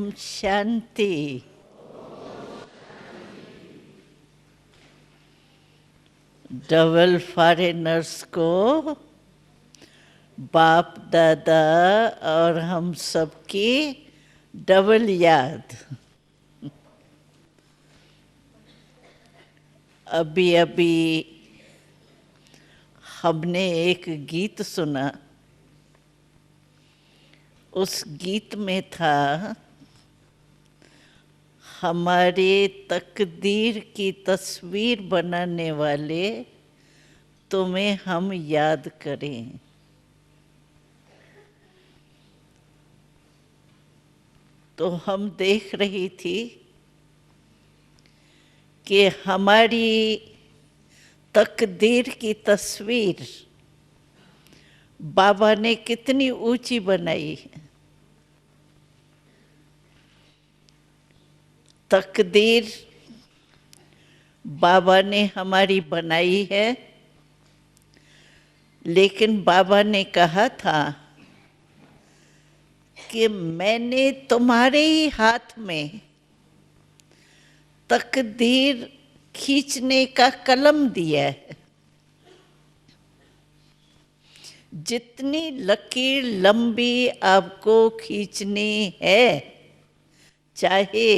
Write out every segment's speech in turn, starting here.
Om Shanti. Double foreigners को बाप दादा और हम सबकी डबल याद। अभी अभी हमने एक गीत सुना। उस गीत में था, हमारे तकदीर की तस्वीर बनाने वाले तुम्हें हम याद करें। तो हम देख रही थी कि हमारी तकदीर की तस्वीर बाबा ने कितनी ऊंची बनाई है। तकदीर बाबा ने हमारी बनाई है, लेकिन बाबा ने कहा था कि मैंने तुम्हारे ही हाथ में तकदीर खींचने का कलम दिया है। जितनी लकीर लंबी आपको खींचनी है, चाहे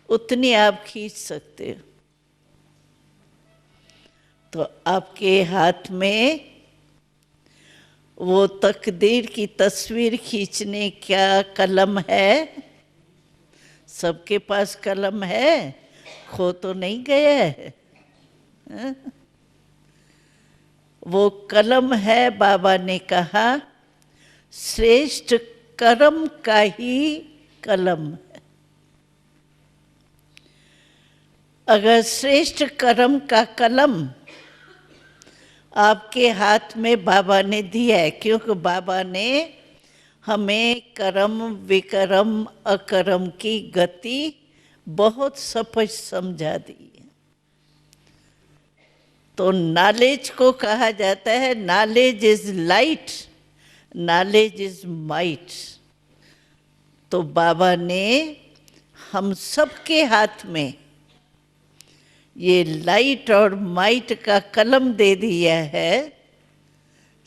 उतनी आप खींच सकते हो। तो आपके हाथ में वो तकदीर की तस्वीर खींचने का कलम है। सबके पास कलम है, खो तो नहीं गया है। वो कलम है, बाबा ने कहा, श्रेष्ठ कर्म का ही कलम है। अगर श्रेष्ठ कर्म का कलम आपके हाथ में बाबा ने दिया है, क्योंकि बाबा ने हमें कर्म विकर्म अकर्म की गति बहुत स्पष्ट समझा दी है। तो नॉलेज को कहा जाता है, knowledge is light, knowledge is might. तो बाबा ने हम सबके हाथ में ये लाइट और माइट का कलम दे दिया है।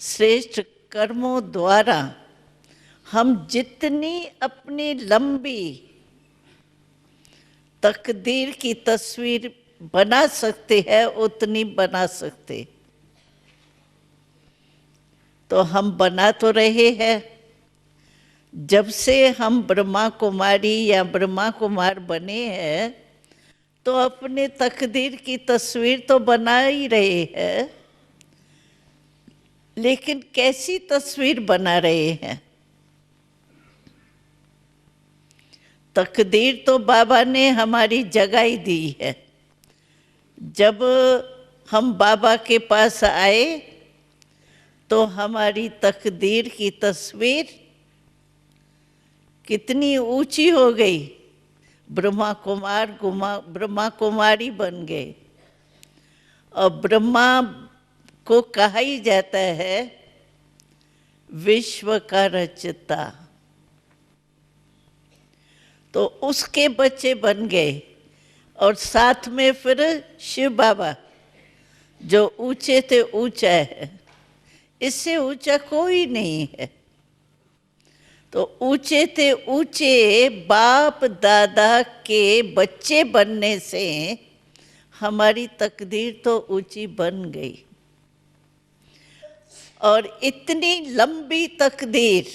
श्रेष्ठ कर्मों द्वारा हम जितनी अपनी लंबी तकदीर की तस्वीर बना सकते हैं, उतनी बना सकते। तो हम बना तो रहे हैं। जब से हम ब्रह्मा कुमारी या ब्रह्मा कुमार बने हैं, तो अपने तकदीर की तस्वीर तो बना ही रहे हैं, लेकिन कैसी तस्वीर बना रहे हैं? तकदीर तो बाबा ने हमारी जगह ही दी है। जब हम बाबा के पास आए तो हमारी तकदीर की तस्वीर कितनी ऊंची हो गई। ब्रह्मा कुमार ब्रह्मा कुमारी बन गए। और ब्रह्मा को कहा ही जाता है विश्व का रचता। तो उसके बच्चे बन गए। और साथ में फिर शिव बाबा, जो ऊंचे थे ऊंचा है, इससे ऊंचा कोई नहीं है। तो ऊंचे थे ऊंचे बाप दादा के बच्चे बनने से हमारी तकदीर तो ऊंची बन गई। और इतनी लंबी तकदीर,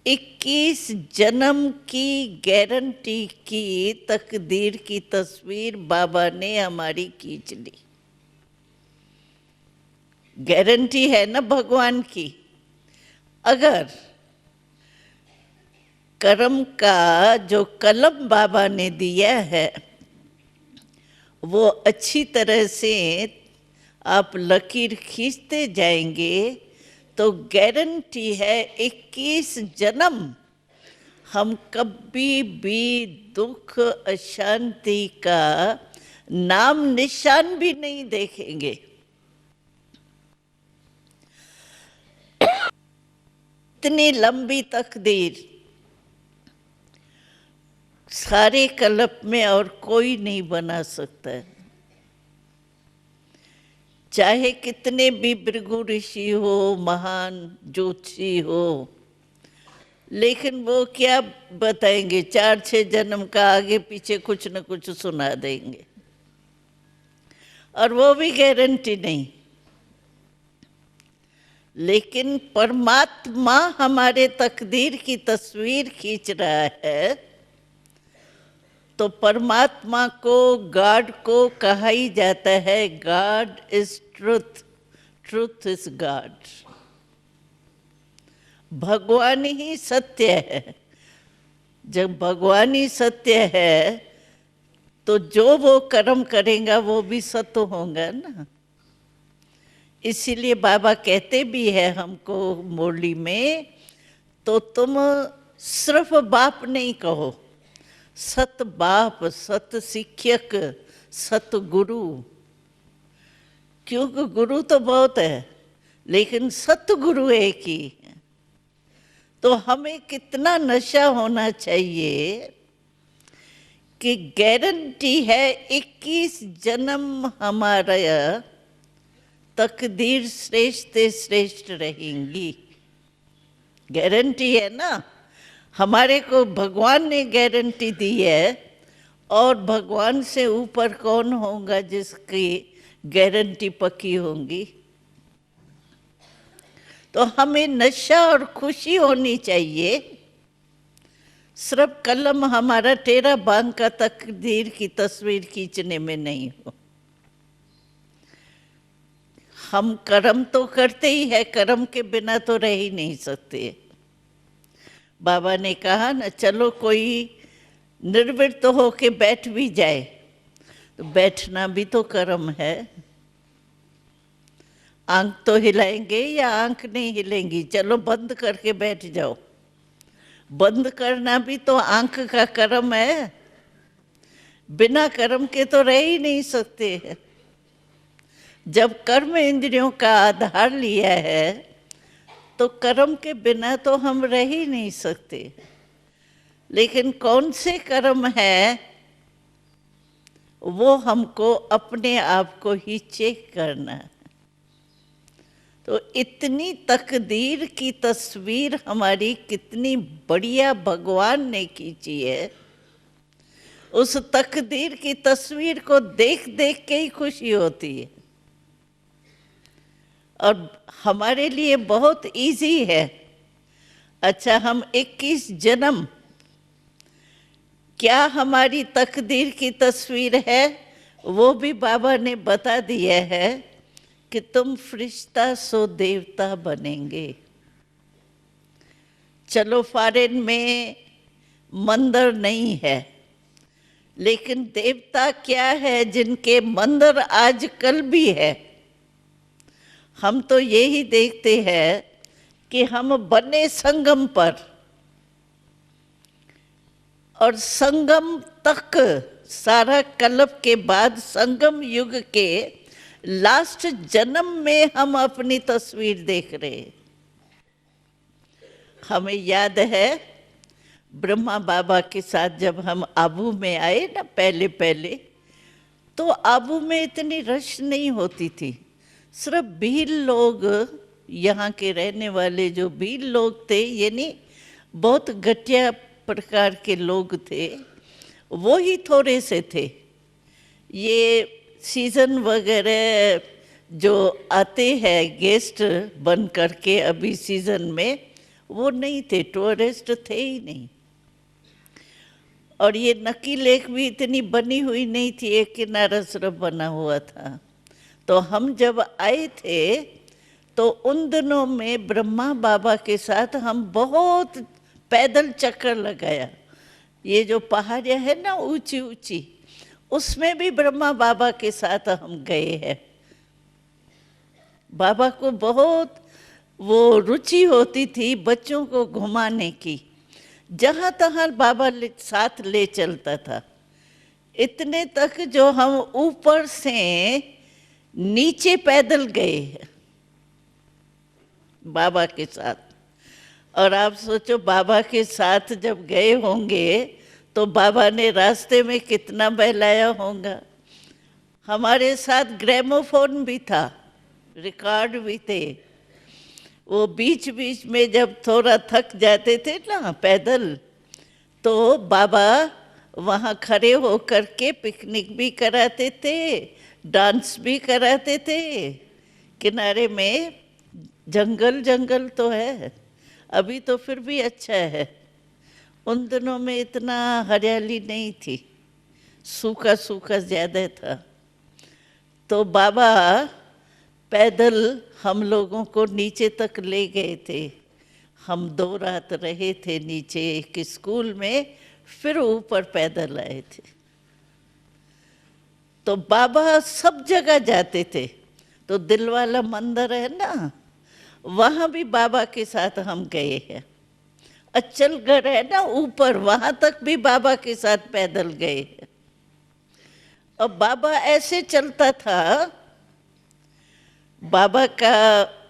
21 जन्म की गारंटी की तकदीर की तस्वीर बाबा ने हमारी खींच ली। गारंटी है ना भगवान की। अगर कर्म का जो कलम बाबा ने दिया है, वो अच्छी तरह से आप लकीर खींचते जाएंगे, तो गारंटी है 21 जन्म हम कभी भी दुख अशांति का नाम निशान भी नहीं देखेंगे। इतनी लंबी तकदीर सारे कल्प में और कोई नहीं बना सकता है। चाहे कितने भी भृगु ऋषि हो, महान ज्योतिषी हो, लेकिन वो क्या बताएंगे, 4-6 जन्म का आगे पीछे कुछ न कुछ सुना देंगे, और वो भी गारंटी नहीं। लेकिन परमात्मा हमारे तकदीर की तस्वीर खींच रहा है, तो परमात्मा को, गॉड को कहा ही जाता है God is truth, truth is God. भगवान ही सत्य है। जब भगवान ही सत्य है तो जो वो कर्म करेगा वो भी सत्य होगा ना। इसीलिए बाबा कहते भी है हमको मुरली में, तो तुम सिर्फ बाप नहीं कहो, सत बाप, सत शिक्षक, सत गुरु। क्योंकि गुरु तो बहुत है, लेकिन सत गुरु एक ही है। तो हमें कितना नशा होना चाहिए कि गारंटी है 21 जन्म हमारा तकदीर श्रेष्ठ से श्रेष्ठ रहेंगी। गारंटी है ना, हमारे को भगवान ने गारंटी दी है, और भगवान से ऊपर कौन होगा जिसकी गारंटी पक्की होगी। तो हमें नशा और खुशी होनी चाहिए, सिर्फ कलम हमारा टेढ़ा बांध का तकदीर की तस्वीर खींचने में नहीं हो। हम कर्म तो करते ही है, कर्म के बिना तो रह ही नहीं सकते। बाबा ने कहा ना, चलो कोई निर्वृत्त होके बैठ भी जाए तो बैठना भी तो कर्म है। आंख तो हिलाएंगे या आंख नहीं हिलेंगी, चलो बंद करके बैठ जाओ, बंद करना भी तो आंख का कर्म है। बिना कर्म के तो रह ही नहीं सकते हैं। जब कर्म इंद्रियों का आधार लिया है तो कर्म के बिना तो हम रह ही नहीं सकते। लेकिन कौन से कर्म है वो हमको अपने आप को ही चेक करना है। तो इतनी तकदीर की तस्वीर हमारी कितनी बढ़िया भगवान ने खींची है। उस तकदीर की तस्वीर को देख देख के ही खुशी होती है। और हमारे लिए बहुत इजी है। अच्छा, हम 21 जन्म, क्या हमारी तकदीर की तस्वीर है, वो भी बाबा ने बता दिया है कि तुम फरिश्ता सो देवता बनेंगे। चलो फॉरेन में मंदिर नहीं है, लेकिन देवता क्या है जिनके मंदिर आजकल भी है। हम तो यही देखते हैं कि हम बने संगम पर, और संगम तक सारा कल्प के बाद संगम युग के लास्ट जन्म में हम अपनी तस्वीर देख रहे हैं। हमें याद है ब्रह्मा बाबा के साथ जब हम आबू में आए ना, पहले तो आबू में इतनी रश नहीं होती थी। सिर्फ भील लोग, यहाँ के रहने वाले जो भील लोग थे, यानी बहुत घटिया प्रकार के लोग थे, वो ही थोड़े से थे। ये सीज़न वगैरह जो आते हैं गेस्ट बन करके अभी सीज़न में, वो नहीं थे, टूरिस्ट थे ही नहीं। और ये नकी लेक भी इतनी बनी हुई नहीं थी, एक किनारा सिर्फ बना हुआ था। तो हम जब आए थे तो उन दिनों में ब्रह्मा बाबा के साथ हम बहुत पैदल चक्कर लगाया। ये जो पहाड़ियाँ है ना ऊंची ऊंची, उसमें भी ब्रह्मा बाबा के साथ हम गए हैं। बाबा को बहुत वो रुचि होती थी बच्चों को घुमाने की, जहाँ तहाँ बाबा साथ ले चलता था। इतने तक जो हम ऊपर से नीचे पैदल गए हैं बाबा के साथ। और आप सोचो बाबा के साथ जब गए होंगे तो बाबा ने रास्ते में कितना बहलाया होगा। हमारे साथ ग्रामोफोन भी था, रिकॉर्ड भी थे। वो बीच बीच में जब थोड़ा थक जाते थे ना पैदल, तो बाबा वहाँ खड़े होकर के पिकनिक भी कराते थे, डांस भी कराते थे। किनारे में जंगल जंगल तो है, अभी तो फिर भी अच्छा है। उन दिनों में इतना हरियाली नहीं थी, सूखा सूखा ज़्यादा था। तो बाबा पैदल हम लोगों को नीचे तक ले गए थे। हम 2 रात रहे थे नीचे एक स्कूल में, फिर ऊपर पैदल आए थे। तो बाबा सब जगह जाते थे। तो दिलवाला मंदिर है ना, वहाँ भी बाबा के साथ हम गए हैं। अचलगढ़ है ना ऊपर, वहाँ तक भी बाबा के साथ पैदल गए हैं। अब बाबा ऐसे चलता था, बाबा का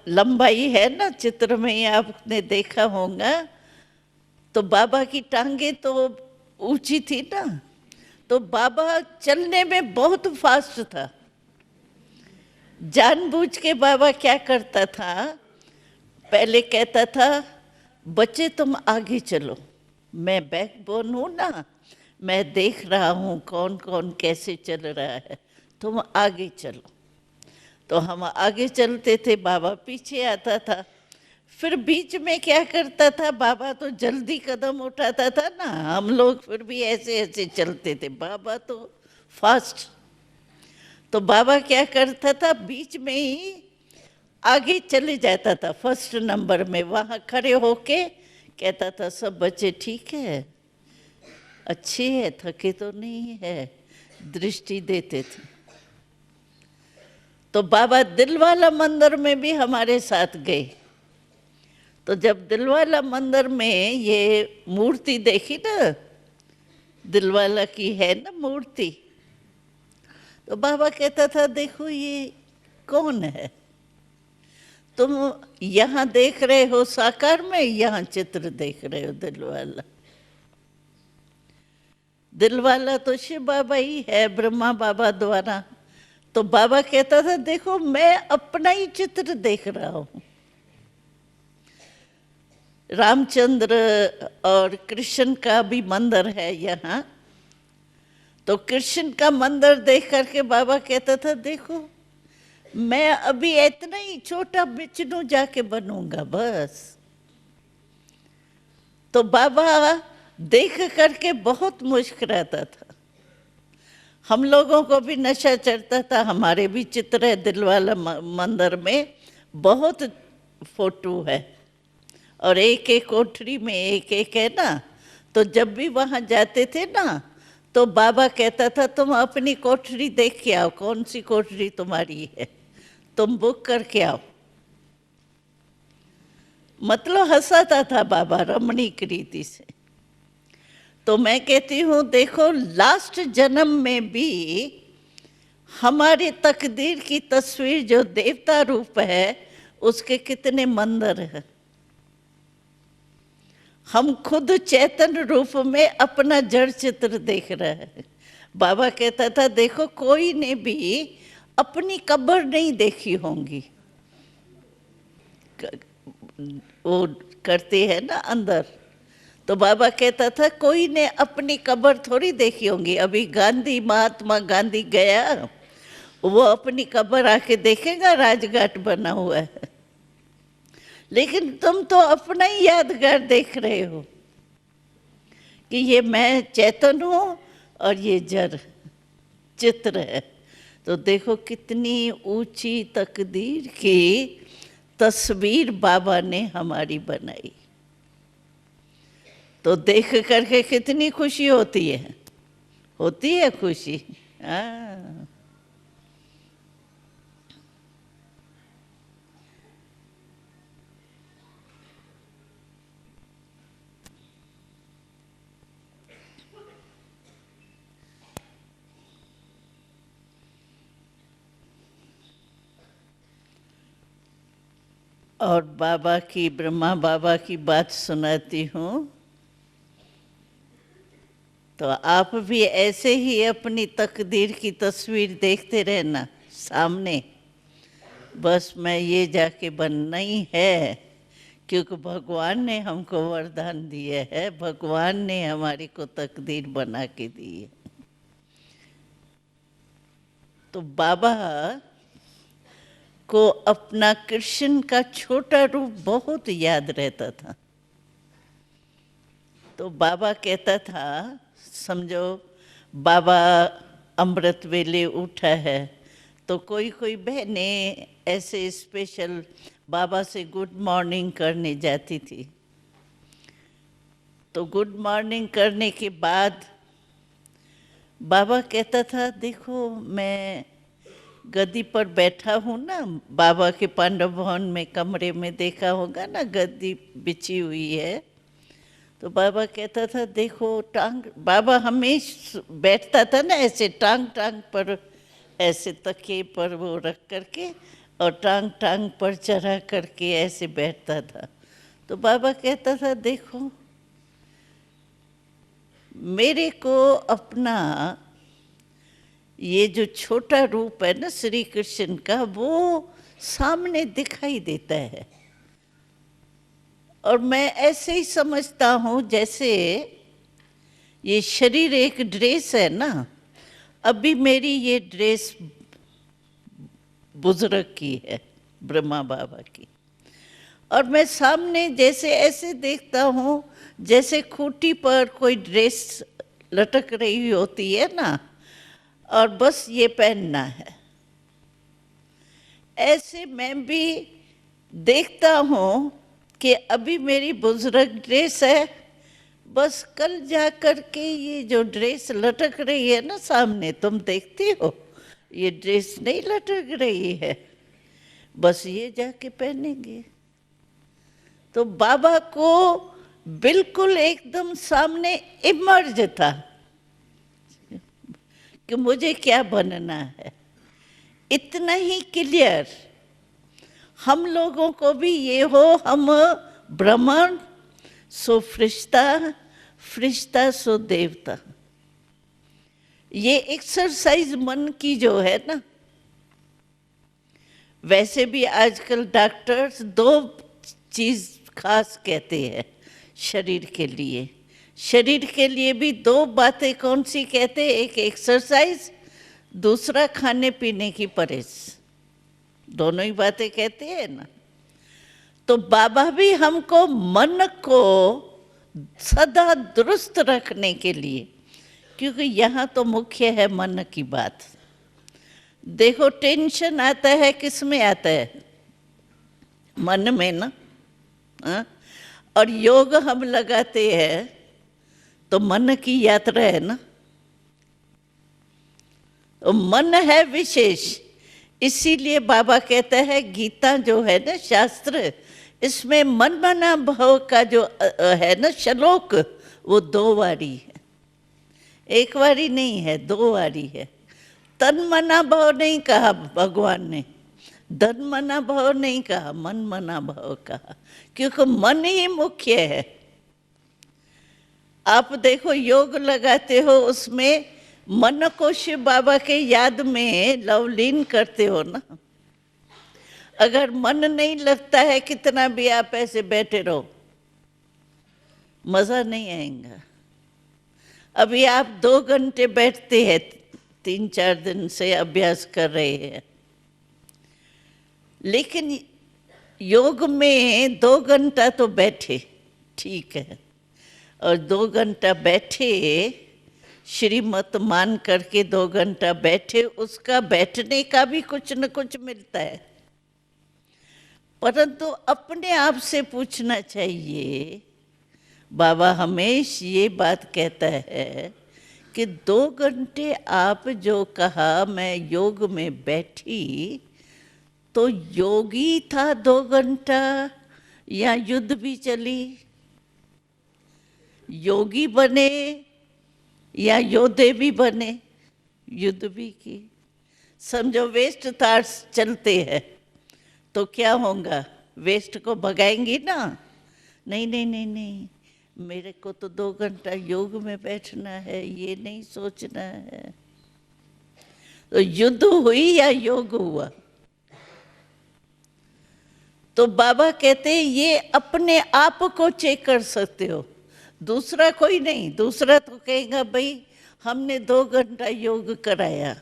लंबाई है ना, चित्र में ही आपने देखा होगा। तो बाबा की टांगे तो ऊंची थी ना, तो बाबा चलने में बहुत फास्ट था। जानबूझ के बाबा क्या करता था, पहले कहता था बच्चे तुम आगे चलो, मैं बैकबोन हूँ ना, मैं देख रहा हूँ कौन कौन कैसे चल रहा है, तुम आगे चलो। तो हम आगे चलते थे, बाबा पीछे आता था। फिर बीच में क्या करता था, बाबा तो जल्दी कदम उठाता था ना, हम लोग फिर भी ऐसे ऐसे चलते थे, बाबा तो फास्ट। तो बाबा क्या करता था, बीच में ही आगे चले जाता था फर्स्ट नंबर में, वहाँ खड़े होके कहता था सब बच्चे ठीक है, अच्छे है, थके तो नहीं है, दृष्टि देते थे। तो बाबा दिलवाला मंदिर में भी हमारे साथ गए। तो जब दिलवाला मंदिर में ये मूर्ति देखी ना, दिलवाला की है ना मूर्ति, तो बाबा कहता था देखो ये कौन है, तुम यहाँ देख रहे हो साकार में, यहाँ चित्र देख रहे हो दिलवाला। दिलवाला तो शिव बाबा ही है, ब्रह्मा बाबा द्वारा। तो बाबा कहता था देखो मैं अपना ही चित्र देख रहा हूँ। रामचंद्र और कृष्ण का भी मंदिर है यहाँ। तो कृष्ण का मंदिर देख करके बाबा कहता था देखो मैं अभी इतना ही छोटा बिचनू जाके बनूंगा बस। तो बाबा देख करके बहुत मुस्कुराता था। हम लोगों को भी नशा चढ़ता था, हमारे भी चित्र है दिलवाला मंदिर में, बहुत फोटो है और एक एक कोठरी में एक एक है ना। तो जब भी वहाँ जाते थे ना, तो बाबा कहता था तुम अपनी कोठरी देख के आओ, कौन सी कोठरी तुम्हारी है, तुम बुक करके आओ। मतलब हंसाता था बाबा रमणीक रीति से। तो मैं कहती हूँ देखो लास्ट जन्म में भी हमारे तकदीर की तस्वीर जो देवता रूप है उसके कितने मंदिर हैं। हम खुद चैतन रूप में अपना जड़ चित्र देख रहे हैं। बाबा कहता था देखो कोई ने भी अपनी कब्र नहीं देखी होंगी, वो करते हैं ना अंदर। तो बाबा कहता था कोई ने अपनी कब्र थोड़ी देखी होंगी। अभी गांधी, महात्मा गांधी गया, वो अपनी कब्र आके देखेगा राजघाट बना हुआ है, लेकिन तुम तो अपना ही यादगार देख रहे हो कि ये मैं चैतन हूँ और ये जड़ चित्र है। तो देखो कितनी ऊंची तकदीर की तस्वीर बाबा ने हमारी बनाई। तो देख करके कितनी खुशी होती है खुशी। हाँ, और बाबा की, ब्रह्मा बाबा की बात सुनाती हूँ। तो आप भी ऐसे ही अपनी तकदीर की तस्वीर देखते रहना सामने, बस मैं ये जाके बनना ही है, क्योंकि भगवान ने हमको वरदान दिया है, भगवान ने हमारी को तकदीर बना के दी है। तो बाबा को अपना कृष्ण का छोटा रूप बहुत याद रहता था। तो बाबा कहता था, समझो बाबा अमृत वेले उठा है, तो कोई कोई बहनें ऐसे स्पेशल बाबा से गुड मॉर्निंग करने जाती थी। तो गुड मॉर्निंग करने के बाद बाबा कहता था, देखो मैं गद्दी पर बैठा हूँ ना, बाबा के पांडव भवन में कमरे में देखा होगा ना, गद्दी बिछी हुई है। तो बाबा कहता था, देखो टांग, बाबा हमेशा बैठता था ना ऐसे टांग टांग पर, ऐसे तकिए पर वो रख करके, और टांग टांग पर चढ़ा करके ऐसे बैठता था। तो बाबा कहता था, देखो मेरे को अपना ये जो छोटा रूप है ना श्री कृष्ण का, वो सामने दिखाई देता है, और मैं ऐसे ही समझता हूँ जैसे ये शरीर एक ड्रेस है ना, अभी मेरी ये ड्रेस बुजुर्ग की है, ब्रह्मा बाबा की, और मैं सामने जैसे ऐसे देखता हूँ जैसे खूंटी पर कोई ड्रेस लटक रही होती है ना, और बस ये पहनना है। ऐसे मैं भी देखता हूँ कि अभी मेरी बुजुर्ग ड्रेस है, बस कल जा कर के ये जो ड्रेस लटक रही है ना सामने, तुम देखती हो ये ड्रेस नहीं लटक रही है, बस ये जाके पहनेंगे। तो बाबा को बिल्कुल एकदम सामने इमर्ज था कि मुझे क्या बनना है, इतना ही क्लियर। हम लोगों को भी ये हो, हम ब्राह्मण सो फरिश्ता, फरिश्ता सो देवता। ये एक्सरसाइज मन की जो है ना, वैसे भी आजकल डॉक्टर्स दो चीज़ खास कहते हैं शरीर के लिए। शरीर के लिए भी दो बातें कौन सी कहते हैं, एक एक्सरसाइज, दूसरा खाने पीने की परहेज, दोनों ही बातें कहते हैं ना। तो बाबा भी हमको मन को सदा दुरुस्त रखने के लिए, क्योंकि यहाँ तो मुख्य है मन की बात। देखो टेंशन आता है, किस में आता है, मन में ना, हाँ? और योग हम लगाते हैं तो मन की यात्रा है ना, तो मन है विशेष। इसीलिए बाबा कहते हैं गीता जो है ना शास्त्र, इसमें मन मना भाव का जो है ना श्लोक, वो दो वारी है, एक वारी नहीं है, दो वारी है। तन मना भाव नहीं कहा भगवान ने, धन मना भाव नहीं कहा, मन मना भाव कहा, क्योंकि मन ही मुख्य है। आप देखो योग लगाते हो, उसमें मन को शिव बाबा के याद में लवलीन करते हो ना। अगर मन नहीं लगता है, कितना भी आप ऐसे बैठे रहो, मजा नहीं आएगा। अभी आप 2 घंटे बैठते हैं, 3-4 दिन से अभ्यास कर रहे हैं, लेकिन योग में 2 घंटा तो बैठे, ठीक है, और 2 घंटा बैठे, श्रीमत मान करके 2 घंटा बैठे, उसका बैठने का भी कुछ न कुछ मिलता है। परंतु अपने आप से पूछना चाहिए, बाबा हमेशा ये बात कहता है कि 2 घंटे आप जो कहा मैं योग में बैठी, तो योगी था 2 घंटा या युद्ध भी चली? योगी बने या योद्धे भी बने, युद्ध भी की। समझो वेस्ट थाट्स चलते हैं तो क्या होगा, वेस्ट को भगाएंगी ना? नहीं नहीं नहीं नहीं, मेरे को तो 2 घंटा योग में बैठना है, ये नहीं सोचना है। तो युद्ध हुई या योग हुआ? तो बाबा कहते हैं ये अपने आप को चेक कर सकते हो, दूसरा कोई नहीं। दूसरा तो कहेगा भाई हमने 2 घंटा योग कराया,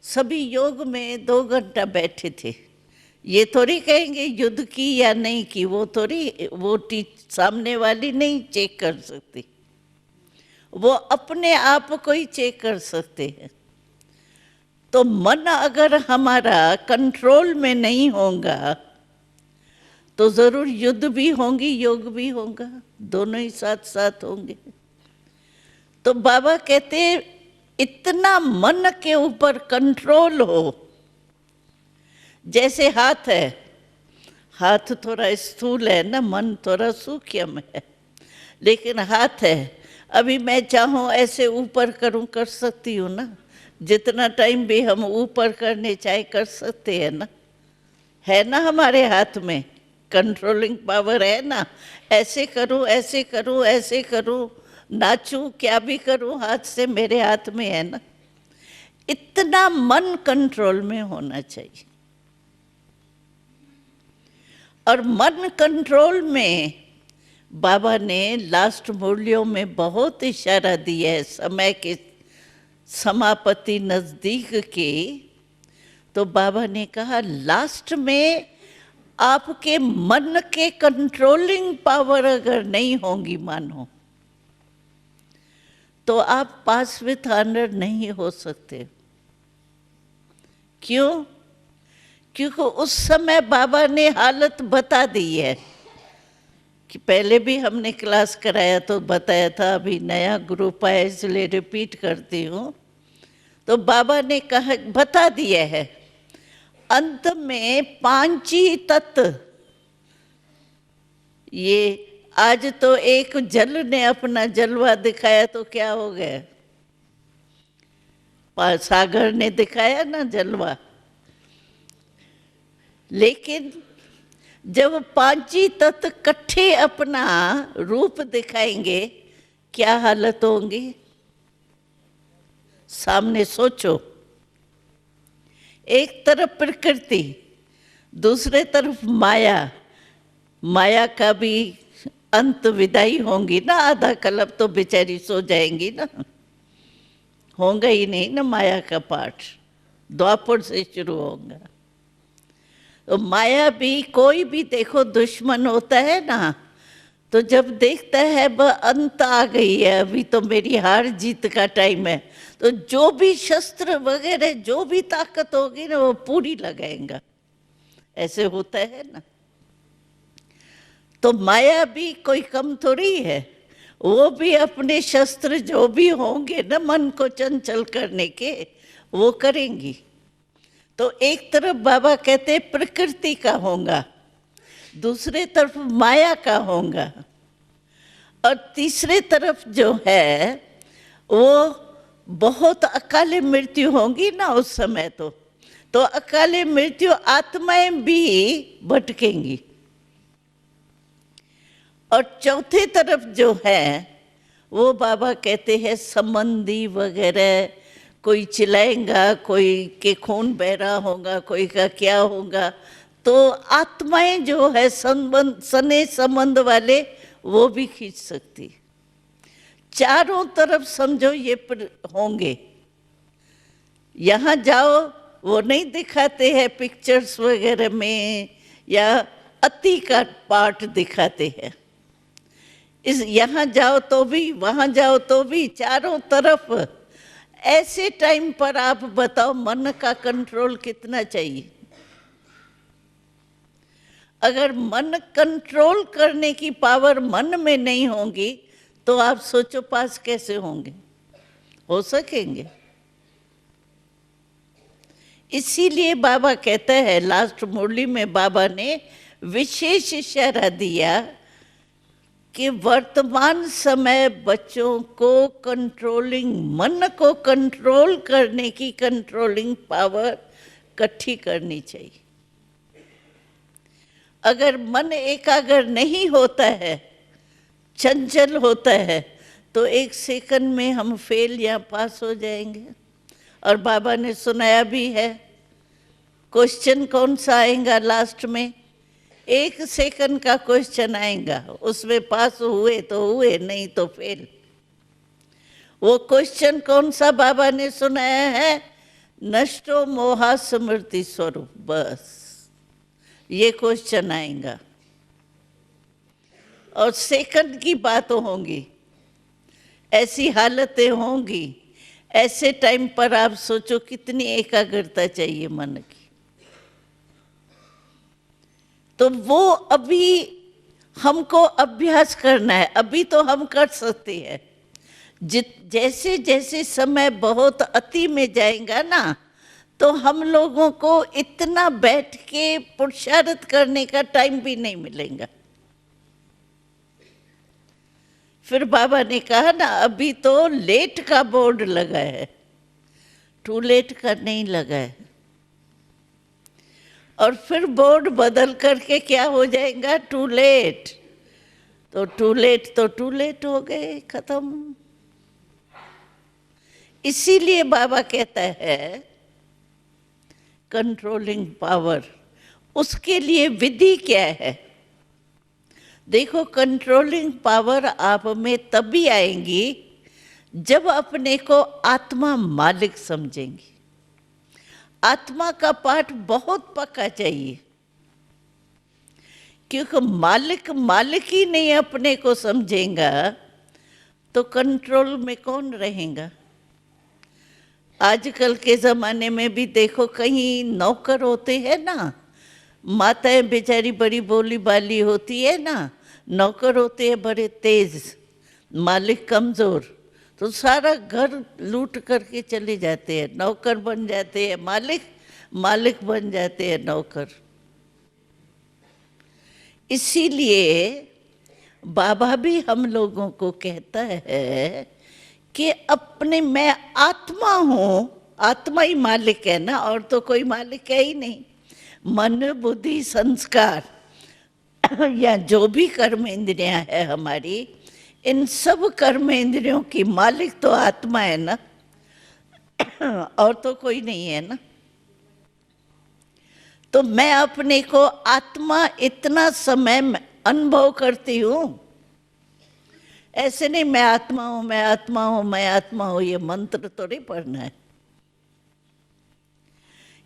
सभी योग में 2 घंटा बैठे थे, ये थोड़ी कहेंगे युद्ध की या नहीं की, वो थोड़ी, वो सामने वाली नहीं चेक कर सकती, वो अपने आप को ही चेक कर सकते हैं। तो मन अगर हमारा कंट्रोल में नहीं होगा तो जरूर युद्ध भी होंगी, योग भी होगा, दोनों ही साथ साथ होंगे। तो बाबा कहते इतना मन के ऊपर कंट्रोल हो, जैसे हाथ है, हाथ थोड़ा स्थूल है ना, मन थोड़ा सूक्ष्म है, लेकिन हाथ है। अभी मैं चाहूँ ऐसे ऊपर करूँ, कर सकती हूँ ना, जितना टाइम भी हम ऊपर करने चाहे कर सकते हैं ना, है ना हमारे हाथ में कंट्रोलिंग पावर है ना। ऐसे करूँ, ऐसे करूँ, ऐसे करूँ, नाचूं, क्या भी करूँ, हाथ से मेरे हाथ में है ना। इतना मन कंट्रोल में होना चाहिए। और मन कंट्रोल में बाबा ने लास्ट मुरलियों में बहुत इशारा दिया है, समय के समापति नजदीक के। तो बाबा ने कहा लास्ट में आपके मन के कंट्रोलिंग पावर अगर नहीं होगी मानो, तो आप पास विथ ऑनर नहीं हो सकते। क्यों? क्योंकि उस समय बाबा ने हालत बता दी है कि पहले भी हमने क्लास कराया तो बताया था, अभी नया ग्रुप आया इसलिए रिपीट करती हूँ। तो बाबा ने कहा, बता दिया है, अंत में 5 ही तत्व। ये आज तो एक जल ने अपना जलवा दिखाया तो क्या हो गया, सागर ने दिखाया ना जलवा, लेकिन जब 5 ही तत्व इकट्ठे अपना रूप दिखाएंगे क्या हालत होंगी? सामने सोचो, एक तरफ प्रकृति, दूसरे तरफ माया, माया का भी अंत विदाई होंगी ना, आधा कल्प तो बेचारी सो जाएंगी ना, होगा ही नहीं ना माया का पाठ, द्वापर से शुरू होगा। तो माया भी, कोई भी देखो दुश्मन होता है ना, तो जब देखता है वह अंत आ गई है, अभी तो मेरी हार जीत का टाइम है, तो जो भी शस्त्र वगैरह जो भी ताकत होगी ना वो पूरी लगाएगा, ऐसे होता है ना। तो माया भी कोई कम थोड़ी है, वो भी अपने शस्त्र जो भी होंगे ना मन को चंचल करने के, वो करेंगी। तो एक तरफ बाबा कहते प्रकृति का होगा, दूसरे तरफ माया का होगा, और तीसरे तरफ जो है वो बहुत अकाले मृत्यु होंगी ना उस समय। तो अकाले मृत्यु आत्माएं भी भटकेंगी। और चौथे तरफ जो है वो बाबा कहते हैं संबंधी वगैरह, कोई चिल्लाएगा, कोई के खून बह रहा होगा, कोई का क्या होगा, तो आत्माएं जो है संबंध, सने संबंध वाले, वो भी खींच सकती। चारों तरफ समझो ये होंगे। यहाँ जाओ वो नहीं दिखाते हैं पिक्चर्स वगैरह में, या अति का पार्ट दिखाते हैं। इस यहाँ जाओ तो भी, वहाँ जाओ तो भी, चारों तरफ। ऐसे टाइम पर आप बताओ मन का कंट्रोल कितना चाहिए? अगर मन कंट्रोल करने की पावर मन में नहीं होगी तो आप सोचो पास कैसे होंगे, हो सकेंगे? इसीलिए बाबा कहते हैं, लास्ट मुरली में बाबा ने विशेष इशारा दिया कि वर्तमान समय बच्चों को कंट्रोलिंग, मन को कंट्रोल करने की कंट्रोलिंग पावर इकट्ठी करनी चाहिए। अगर मन एकाग्र नहीं होता है चंचल होता है तो 1 सेकंड में हम फेल या पास हो जाएंगे। और बाबा ने सुनाया भी है, क्वेश्चन कौन सा आएगा लास्ट में, 1 सेकंड का क्वेश्चन आएगा, उसमें पास हुए तो हुए, नहीं तो फेल। वो क्वेश्चन कौन सा बाबा ने सुनाया है, नष्टो मोहा स्मृति स्वरूप, बस ये क्वेश्चन आएगा। और सेकंड की बातें होंगी, ऐसी हालतें होंगी, ऐसे टाइम पर आप सोचो कितनी एकाग्रता चाहिए मन की। तो वो अभी हमको अभ्यास करना है। अभी तो हम कर सकते हैं, जैसे जैसे समय बहुत अति में जाएगा ना, तो हम लोगों को इतना बैठ के पुरुषार्थ करने का टाइम भी नहीं मिलेगा। फिर बाबा ने कहा ना, अभी तो लेट का बोर्ड लगा है, टू लेट का नहीं लगा है। और फिर बोर्ड बदल करके क्या हो जाएगा, टू लेट। तो टू लेट हो गए, खत्म। इसीलिए बाबा कहता है कंट्रोलिंग पावर, उसके लिए विधि क्या है। देखो, कंट्रोलिंग पावर आप में तभी आएंगी जब अपने को आत्मा मालिक समझेंगी। आत्मा का पाठ बहुत पक्का चाहिए, क्योंकि मालिक ही नहीं अपने को समझेगा तो कंट्रोल में कौन रहेगा। आजकल के ज़माने में भी देखो, कहीं नौकर होते हैं ना, माताएं बेचारी बड़ी बोली बाली होती है ना, नौकर होते हैं बड़े तेज, मालिक कमज़ोर, तो सारा घर लूट करके चले जाते हैं। नौकर बन जाते हैं मालिक, मालिक बन जाते हैं नौकर। इसीलिए बाबा भी हम लोगों को कहता है कि अपने, मैं आत्मा हूँ, आत्मा ही मालिक है ना, और तो कोई मालिक है ही नहीं। मन बुद्धि संस्कार या जो भी कर्म इंद्रियां है हमारी, इन सब कर्म इंद्रियों की मालिक तो आत्मा है ना, और तो कोई नहीं है ना। तो मैं अपने को आत्मा इतना समय अनुभव करती हूँ। ऐसे नहीं मैं आत्मा हूँ, मैं आत्मा हूँ, मैं आत्मा हूँ, ये मंत्र तो नहीं पढ़ना है।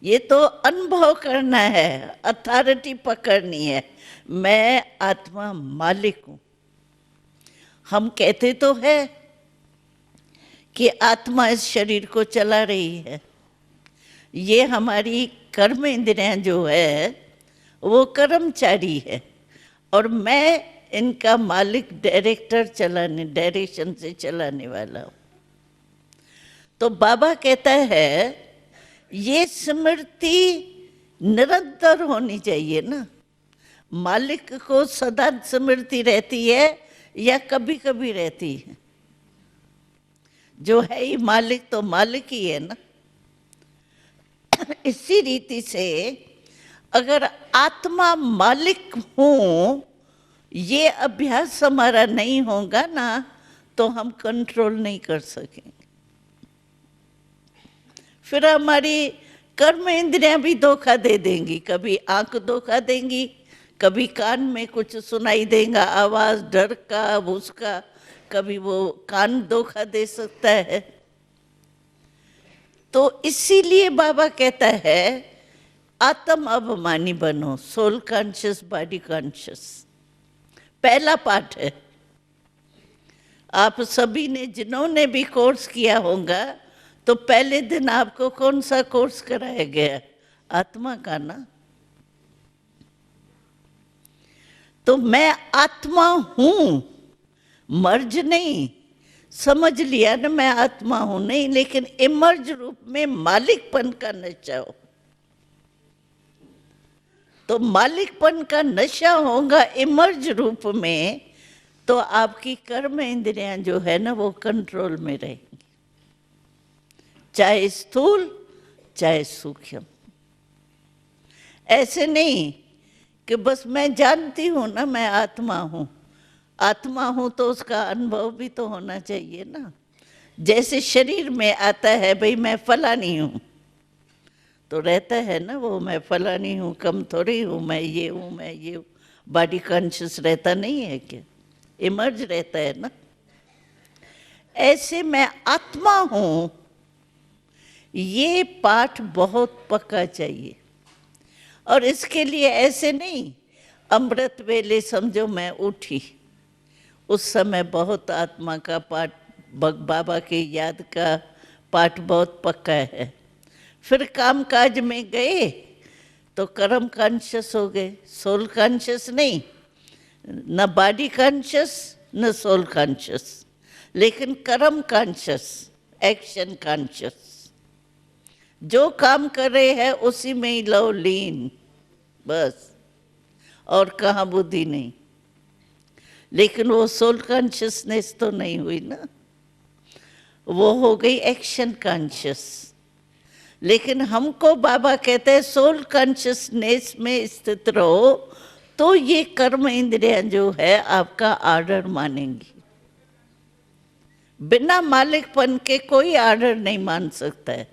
ये तो अनुभव करना है, अथॉरिटी पकड़नी है। मैं आत्मा मालिक हूँ। हम कहते तो है कि आत्मा इस शरीर को चला रही है, ये हमारी कर्म इंद्रियां जो है वो कर्मचारी है, और मैं इनका मालिक, डायरेक्टर, डायरेक्शन से चलाने वाला हूँ। तो बाबा कहता है ये स्मृति निरंतर होनी चाहिए ना। मालिक को सदा स्मृति रहती है या कभी कभी रहती है? जो है ही मालिक तो मालिक ही है ना। इसी रीति से अगर आत्मा मालिक हूँ, ये अभ्यास हमारा नहीं होगा ना, तो हम कंट्रोल नहीं कर सकेंगे। फिर हमारी कर्म इंद्रियां भी धोखा दे देंगी। कभी आंख धोखा देंगी, कभी कान में कुछ सुनाई देगा आवाज डर का, उसका, कभी वो कान धोखा दे सकता है। तो इसीलिए बाबा कहता है आत्म अभिमानी बनो, सोल कॉन्शियस बॉडी कॉन्शियस। पहला पाठ है। आप सभी ने, जिन्होंने भी कोर्स किया होगा, तो पहले दिन आपको कौन सा कोर्स कराया गया? आत्मा का ना। तो मैं आत्मा हूं, मर्ज नहीं। समझ लिया ना मैं आत्मा हूं, नहीं, लेकिन इमर्ज रूप में मालिकपन का नशा हो। तो मालिकपन का नशा होगा इमर्ज रूप में, तो आपकी कर्म इंद्रियां जो है ना वो कंट्रोल में रहेंगी, चाहे स्थूल चाहे सूक्ष्म। ऐसे नहीं कि बस मैं जानती हूं ना मैं आत्मा हूं, आत्मा हूँ तो उसका अनुभव भी तो होना चाहिए ना। जैसे शरीर में आता है भाई मैं फलानी हूँ, तो रहता है ना वो, मैं फलानी हूँ, कम थोड़ी हूँ, मैं ये हूँ, मैं ये हूँ। बॉडी कॉन्शियस रहता नहीं है क्या? इमर्ज रहता है ना। ऐसे मैं आत्मा हूँ, ये पाठ बहुत पक्का चाहिए। और इसके लिए ऐसे नहीं अमृत वेले समझो मैं उठी, उस समय बहुत आत्मा का पाठ, बाबा की याद का पाठ बहुत पक्का है। फिर काम काज में गए तो कर्म कॉन्शियस हो गए, सोल कॉन्शियस नहीं, न बॉडी कॉन्शियस न सोल कॉन्शियस, लेकिन कर्म कॉन्शियस, एक्शन कॉन्शियस। जो काम कर रहे हैं उसी में ही लो लीन, बस, और कहाँ बुद्धि नहीं। लेकिन वो सोल कॉन्शियसनेस तो नहीं हुई ना, वो हो गई एक्शन कॉन्शियस। लेकिन हमको बाबा कहते हैं सोल कॉन्शियसनेस में स्थित रहो, तो ये कर्म इंद्रियां जो है आपका आर्डर मानेंगी। बिना मालिकपन के कोई आर्डर नहीं मान सकता है।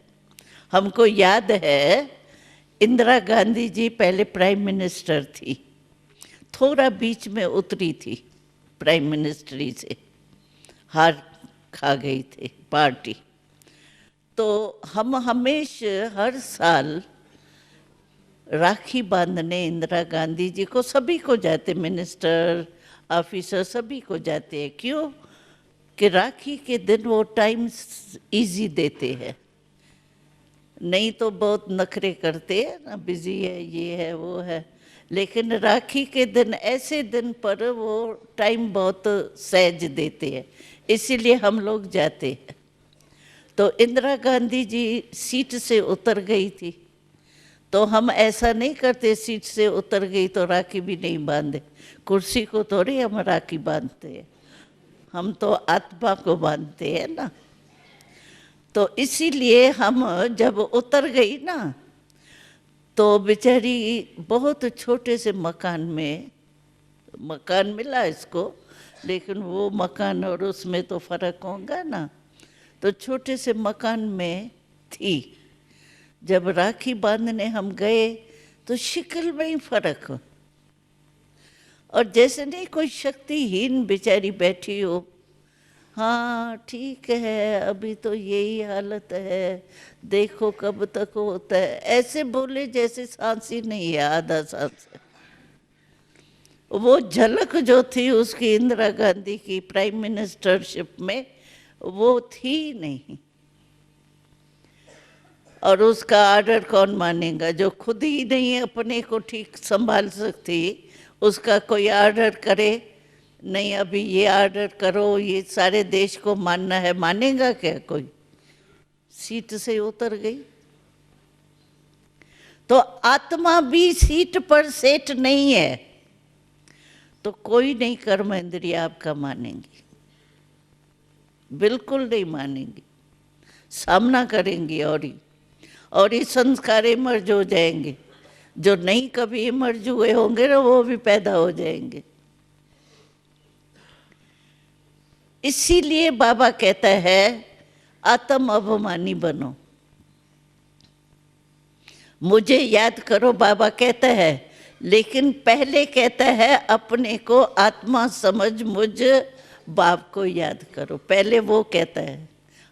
हमको याद है इंदिरा गांधी जी पहले प्राइम मिनिस्टर थी, थोड़ा बीच में उतरी थी प्राइम मिनिस्ट्री से, हार खा गई थी पार्टी। तो हम हमेशा हर साल राखी बांधने इंदिरा गांधी जी को, सभी को जाते, मिनिस्टर ऑफिसर सभी को जाते हैं। क्यों? कि राखी के दिन वो टाइम इजी देते हैं, नहीं तो बहुत नखरे करते हैं ना, बिजी है, ये है, वो है। लेकिन राखी के दिन, ऐसे दिन पर वो टाइम बहुत सहज देते हैं, इसीलिए हम लोग जाते हैं। तो इंदिरा गांधी जी सीट से उतर गई थी, तो हम ऐसा नहीं करते सीट से उतर गई तो राखी भी नहीं बांधे। कुर्सी को थोड़ी हम राखी बांधते हैं, हम तो आत्मा को बांधते हैं ना। तो इसीलिए हम जब उतर गई ना, तो बेचारी बहुत छोटे से मकान में, मकान मिला इसको, लेकिन वो मकान और उसमें तो फर्क होगा ना। तो छोटे से मकान में थी। जब राखी बांधने हम गए तो शक्ल में ही फर्क हो, और जैसे नहीं कोई शक्तिहीन बेचारी बैठी हो, हाँ ठीक है अभी तो यही हालत है, देखो कब तक होता है, ऐसे बोले जैसे सांस ही नहीं है, आधा सांस है। वो झलक जो थी उसकी इंदिरा गांधी की प्राइम मिनिस्टरशिप में, वो थी नहीं। और उसका आर्डर कौन मानेगा? जो खुद ही नहीं अपने को ठीक संभाल सकती, उसका कोई आर्डर करे, नहीं अभी ये आर्डर करो, ये सारे देश को मानना है, मानेगा क्या कोई? सीट से उतर गई। तो आत्मा भी सीट पर सेट नहीं है, तो कोई नहीं कर्म इंद्रिया आपका मानेंगी, बिल्कुल नहीं मानेंगी, सामना करेंगी। और ये संस्कार इमर्ज हो जाएंगे, जो नहीं कभी इमर्ज हुए होंगे ना, वो भी पैदा हो जाएंगे। इसीलिए बाबा कहता है आत्म अभिमानी बनो, मुझे याद करो, बाबा कहता है। लेकिन पहले कहता है अपने को आत्मा समझ मुझ बाप को याद करो, पहले वो कहता है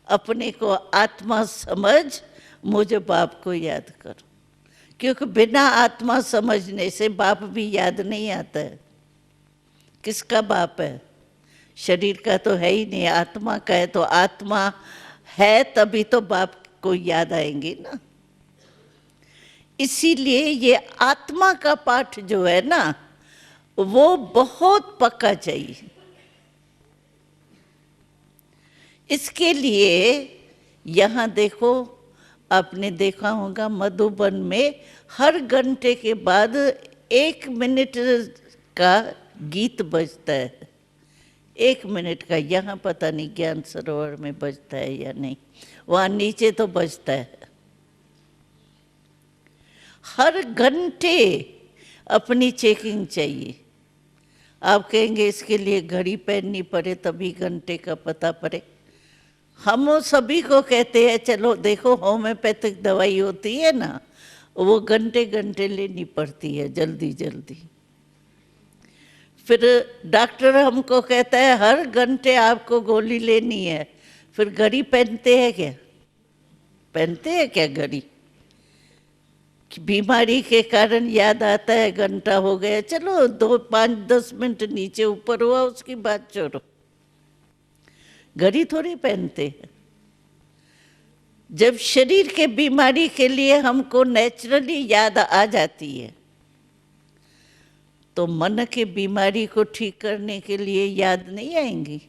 अपने को आत्मा समझ मुझ बाप को याद करो। क्योंकि बिना आत्मा समझने से बाप भी याद नहीं आता है। किसका बाप है? शरीर का तो है ही नहीं, आत्मा का है। तो आत्मा है तभी तो बाप को याद आएंगे ना। इसीलिए ये आत्मा का पाठ जो है ना, वो बहुत पक्का चाहिए। इसके लिए यहाँ देखो, आपने देखा होगा मधुबन में हर घंटे के बाद 1 मिनट का गीत बजता है, 1 मिनट का। यहाँ पता नहीं ज्ञान सरोवर में बजता है या नहीं, वहाँ नीचे तो बजता है। हर घंटे अपनी चेकिंग चाहिए, आप कहेंगे इसके लिए घड़ी पहननी पड़े तभी घंटे का पता पड़े। हम वो सभी को कहते हैं चलो देखो होम्योपैथिक दवाई होती है ना, वो घंटे घंटे लेनी पड़ती है जल्दी जल्दी। फिर डॉक्टर हमको कहता है हर घंटे आपको गोली लेनी है, फिर घड़ी पहनते हैं क्या? पहनते हैं क्या घड़ी? बीमारी के कारण याद आता है घंटा हो गया, चलो 2 5 10 मिनट नीचे ऊपर हुआ उसकी बात छोड़ो, घड़ी थोड़ी पहनते हैं। जब शरीर के बीमारी के लिए हमको नेचुरली याद आ जाती है, तो मन के बीमारी को ठीक करने के लिए याद नहीं आएंगी।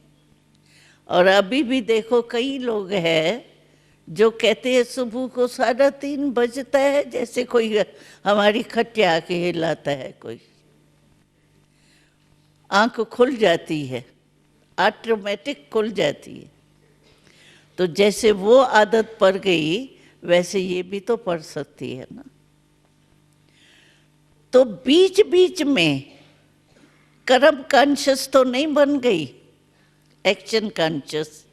और अभी भी देखो कई लोग हैं जो कहते हैं सुबह को 3:30 बजता है जैसे कोई हमारी खटिया आके हिलाता है, कोई आंख खुल जाती है, ऑटोमेटिक खुल जाती है। तो जैसे वो आदत पड़ गई वैसे ये भी तो पड़ सकती है ना। तो बीच बीच में कर्म कॉन्शियस तो नहीं बन गई, एक्शन कॉन्शियस।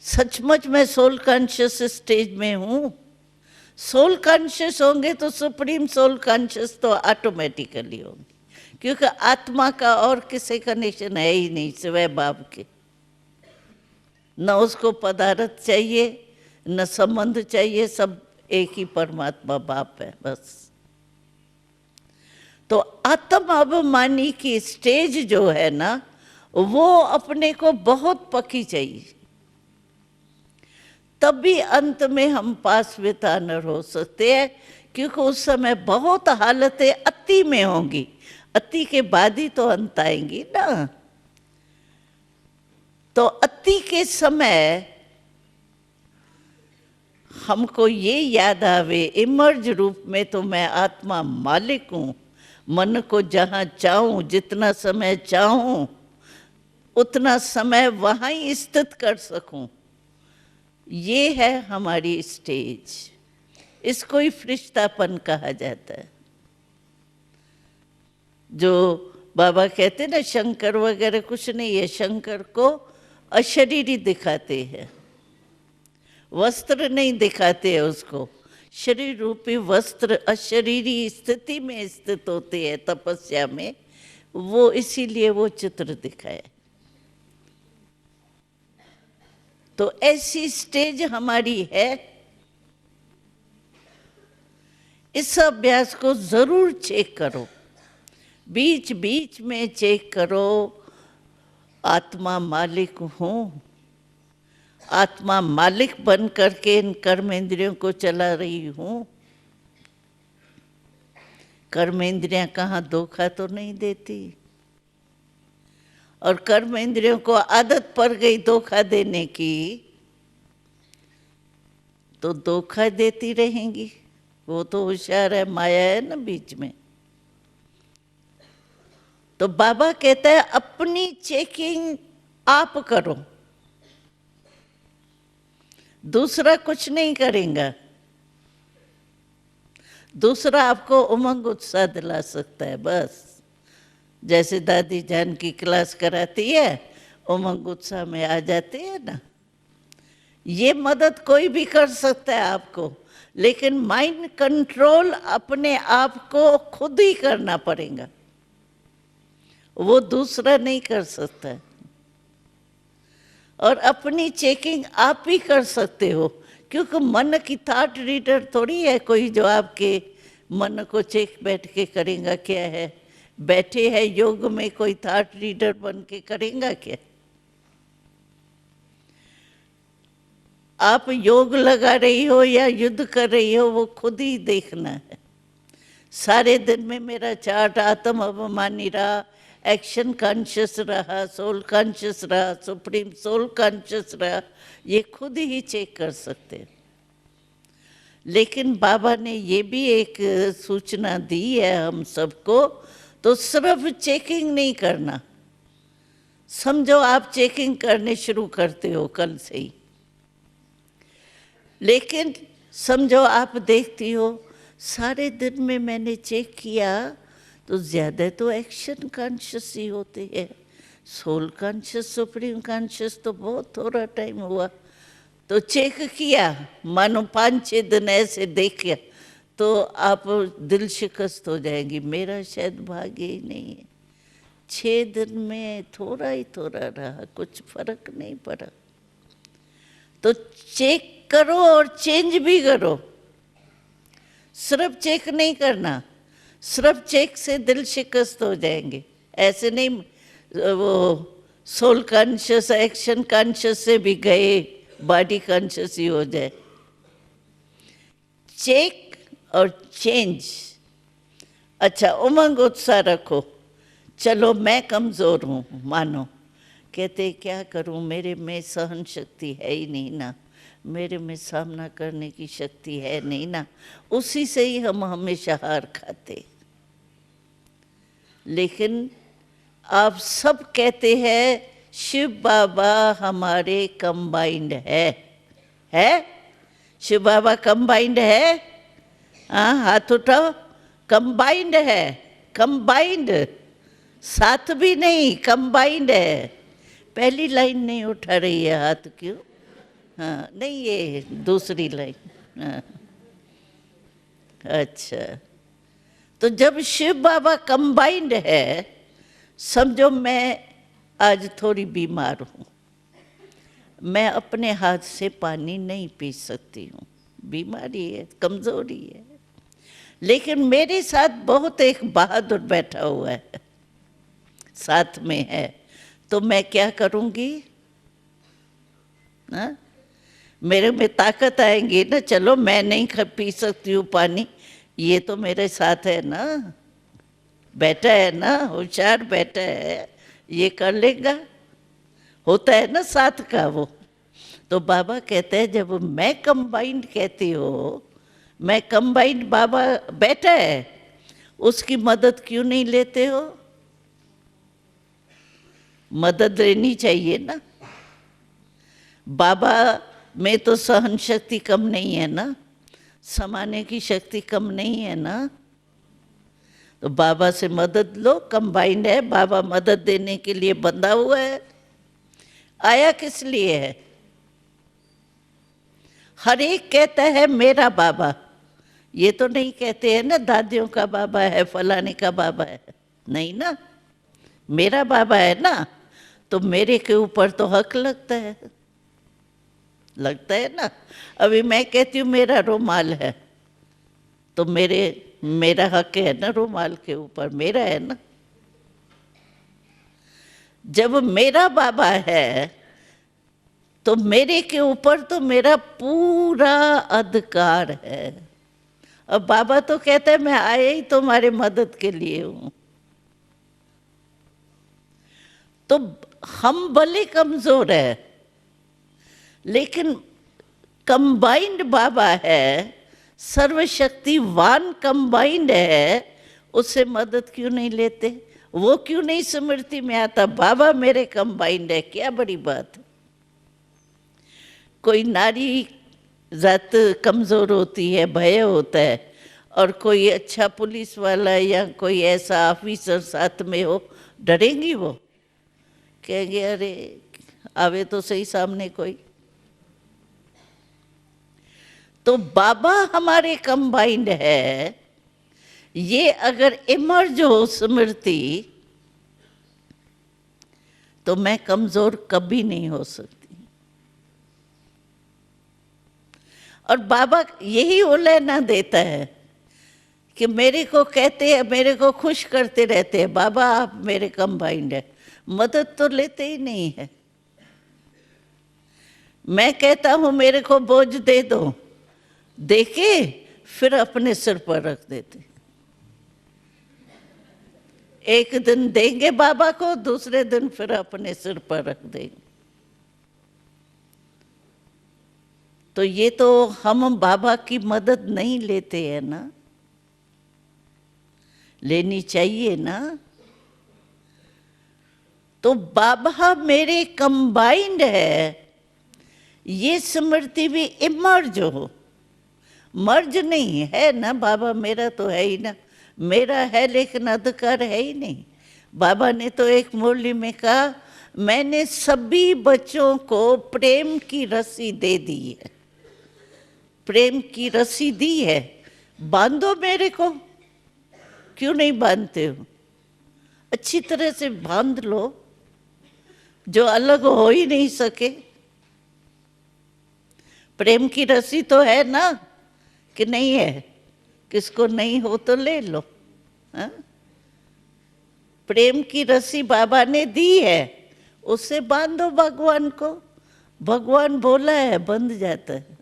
सचमुच मैं सोल कॉन्शियस स्टेज में हूँ। सोल कॉन्शियस होंगे तो सुप्रीम सोल कॉन्शियस तो ऑटोमेटिकली होंगे, क्योंकि आत्मा का और किसी कनेक्शन है ही नहीं सिवाय बाप के। न उसको पदार्थ चाहिए न संबंध चाहिए, सब एक ही परमात्मा बाप है बस। तो आत्म अभिमानी की स्टेज जो है ना, वो अपने को बहुत पक्की चाहिए, तब भी अंत में हम पास विद ऑनर हो सकते हैं, क्योंकि उस समय बहुत हालतें अति में होंगी, अति के बाद ही तो अंत आएंगी ना। तो अति के समय हमको ये याद आवे इमर्ज रूप में तो मैं आत्मा मालिक हूँ, मन को जहाँ चाहूँ जितना समय चाहूँ उतना समय वहाँ ही स्थित कर सकूं। ये है हमारी स्टेज, इसको ही फरिश्तापन कहा जाता है। जो बाबा कहते ना शंकर वगैरह कुछ नहीं है, शंकर को अशरीरी दिखाते हैं, वस्त्र नहीं दिखाते हैं उसको, शरीर रूपी वस्त्र अशरीरी स्थिति में स्थित होते हैं तपस्या में, वो इसीलिए वो चित्र दिखाए। तो ऐसी स्टेज हमारी है। इस अभ्यास को जरूर चेक करो, बीच बीच में चेक करो। आत्मा मालिक हूँ, आत्मा मालिक बन करके इन कर्मेंद्रियों को चला रही हूँ। कर्मेंद्रियां कहाँ धोखा तो नहीं देती, और कर्मेंद्रियों को आदत पड़ गई धोखा देने की तो धोखा देती रहेंगी। वो तो होशियार है, माया है ना बीच में। तो बाबा कहता है अपनी चेकिंग आप करो, दूसरा कुछ नहीं करेगा। दूसरा आपको उमंग उत्साह दिला सकता है बस, जैसे दादी जान की क्लास कराती है, उमंग उत्साह में आ जाते हैं ना। ये मदद कोई भी कर सकता है आपको, लेकिन माइंड कंट्रोल अपने आप को खुद ही करना पड़ेगा, वो दूसरा नहीं कर सकता है। और अपनी चेकिंग आप ही कर सकते हो, क्योंकि मन की थॉट रीडर थोड़ी है कोई जो आपके मन को चेक बैठ के करेगा। क्या है, बैठे है योग में कोई थॉट रीडर बन के करेगा क्या? आप योग लगा रही हो या युद्ध कर रही हो, वो खुद ही देखना है। सारे दिन में मेरा चार्ट आत्म अभिमानी रहा, एक्शन कॉन्शियस रहा, सोल कॉन्शियस रहा, सुप्रीम सोल कॉन्शियस रहा, ये खुद ही चेक कर सकते हैं। लेकिन बाबा ने ये भी एक सूचना दी है हम सबको, तो सिर्फ चेकिंग नहीं करना। समझो आप चेकिंग करने शुरू करते हो कल से ही, लेकिन समझो आप देखती हो सारे दिन में मैंने चेक किया तो ज़्यादा तो एक्शन कॉन्शियस ही होते हैं। सोल कॉन्शियस, सुप्रीम कॉन्शियस तो बहुत थोड़ा टाइम हुआ। तो चेक किया, मानो 5-6 दिन ऐसे देखा तो आप दिल शिकस्त हो जाएंगी। मेरा शायद भाग्य ही नहीं है, 6 दिन में थोड़ा ही थोड़ा रहा, कुछ फर्क नहीं पड़ा। तो चेक करो और चेंज भी करो, सिर्फ चेक नहीं करना। सिर्फ चेक से दिल शिकस्त हो जाएंगे, ऐसे नहीं। वो सोल कॉन्शियस, एक्शन कॉन्शियस से भी गए, बॉडी कॉन्शियस ही हो जाए। चेक और चेंज। अच्छा, उमंग उत्साह रखो। चलो मैं कमज़ोर हूँ, मानो, कहते क्या करूँ, मेरे में सहन शक्ति है ही नहीं ना, मेरे में सामना करने की शक्ति है नहीं ना, उसी से ही हम हमेशा हार खाते। लेकिन आप सब कहते हैं शिव बाबा हमारे कंबाइंड है? शिव बाबा कंबाइंड है? हाँ, हाथ उठाओ। कंबाइंड है, कंबाइंड, साथ भी नहीं, कंबाइंड है। पहली लाइन नहीं उठा रही है हाथ, क्यों? हाँ, नहीं, ये दूसरी लाइन। हाँ, अच्छा। तो जब शिव बाबा कंबाइंड है, समझो मैं आज थोड़ी बीमार हूँ, मैं अपने हाथ से पानी नहीं पी सकती हूँ, बीमारी है, कमजोरी है। लेकिन मेरे साथ बहुत एक बहादुर बैठा हुआ है, साथ में है, तो मैं क्या करूँगी? ना, मेरे में ताकत आएंगी ना। चलो मैं नहीं पी सकती हूँ पानी, ये तो मेरे साथ है ना, बैठा है ना, होशियार बैठा है, ये कर लेगा, होता है ना साथ का वो। तो बाबा कहते हैं जब मैं कंबाइंड कहती हो, मैं कंबाइंड, बाबा बैठा है, उसकी मदद क्यों नहीं लेते हो? मदद लेनी चाहिए ना। बाबा में तो सहन शक्ति कम नहीं है ना, समाने की शक्ति कम नहीं है ना, तो बाबा से मदद लो। कंबाइंड है, बाबा मदद देने के लिए बंधा हुआ है। आया किस लिए है? हर एक कहता है मेरा बाबा, ये तो नहीं कहते हैं ना दादियों का बाबा है, फलाने का बाबा है, नहीं ना, मेरा बाबा है ना। तो मेरे के ऊपर तो हक लगता है, लगता है ना। अभी मैं कहती हूँ मेरा रुमाल है, तो मेरा हक है ना रुमाल के ऊपर, मेरा है ना। जब मेरा बाबा है तो मेरे के ऊपर तो मेरा पूरा अधिकार है। अब बाबा तो कहते हैं मैं आया ही तुम्हारे मदद के लिए हूं। तो हम भले कमजोर है, लेकिन कंबाइंड बाबा है, सर्वशक्तिवान कंबाइंड है, उससे मदद क्यों नहीं लेते? वो क्यों नहीं स्मृति में आता बाबा मेरे कंबाइंड है? क्या बड़ी बात है। कोई नारी जात कमजोर होती है, भय होता है, और कोई अच्छा पुलिस वाला या कोई ऐसा ऑफिसर साथ में हो, डरेंगी वो? कहेंगे अरे आवे तो सही सामने कोई। तो बाबा हमारे कंबाइंड है, ये अगर इमर्ज हो स्मृति, तो मैं कमजोर कभी नहीं हो सकती। और बाबा यही उलझना देता है कि मेरे को कहते हैं, मेरे को खुश करते रहते हैं, बाबा आप मेरे कंबाइंड है, मदद तो लेते ही नहीं है। मैं कहता हूं मेरे को बोझ दे दो, देके फिर अपने सिर पर रख देते। एक दिन देंगे बाबा को, दूसरे दिन फिर अपने सिर पर रख देंगे। तो ये तो हम बाबा की मदद नहीं लेते हैं ना, लेनी चाहिए ना। तो बाबा मेरे कंबाइंड है, ये स्मृति भी इमर्ज हो, मर्ज नहीं है ना। बाबा मेरा तो है ही ना, मेरा है लेकिन अधिकार है ही नहीं। बाबा ने तो एक मुरली में कहा, मैंने सभी बच्चों को प्रेम की रस्सी दे दी है, प्रेम की रस्सी दी है, बांधो मेरे को। क्यों नहीं बांधते हो? अच्छी तरह से बांध लो, जो अलग हो ही नहीं सके। प्रेम की रस्सी तो है ना, कि नहीं है? किसको नहीं हो तो ले लो। हा? प्रेम की रस्सी बाबा ने दी है, उससे बांधो भगवान को। भगवान बोला है, बंध जाता है।